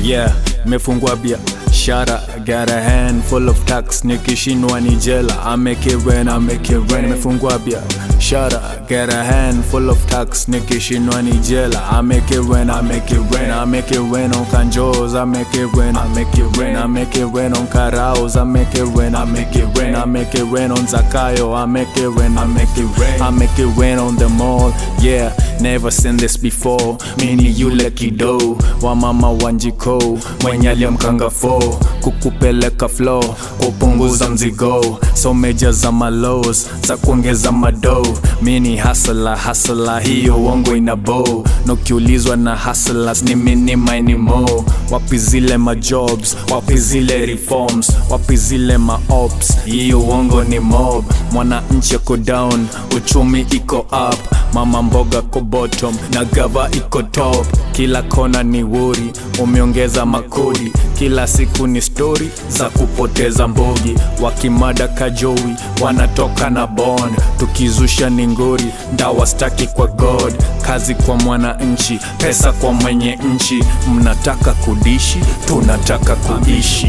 Yeah, mefungwa bia shara, got a hand full of tax, nikishinwa ni jela. I make it rain, I make it rain. Mefungwa bia shara, got a hand full of tax, nikishinwa ni jela. I make it rain, I make it rain. I make it rain on kanjos, I make it rain, I make it rain. I make it rain on karaos, I make it rain, I make it rain. I make it rain on Zakayo, I make it rain, I make it rain. I make it rain on the mall, yeah. Never seen this before. Mini yule kido wa mama wanjiko, mwenye aliyemkanga fo kukupeleka flow, kupunguza mzigo. So mejaza malos za kuongeza mado. Mini hustler, hiyo uongo ina bow. Nokiulizwa na hustlers ni minima ni mo. Wapi zile majobs, wapi zile reforms, wapi zile maops, hiyo uongo ni mob. Mwana nchi yako down, uchumi iko up. Mama mboga ko bottom, na gava iko top. Kila kona ni wori, umeongeza makodi. Kila siku ni story za kupoteza mbogi. Wakimada kajowi, wanatoka na bond. Tukizusha ni ngori, ndawa staki kwa God. Kazi kwa mwana nchi, pesa kwa mwenye nchi. Mnataka kudishi, tunataka kuishi.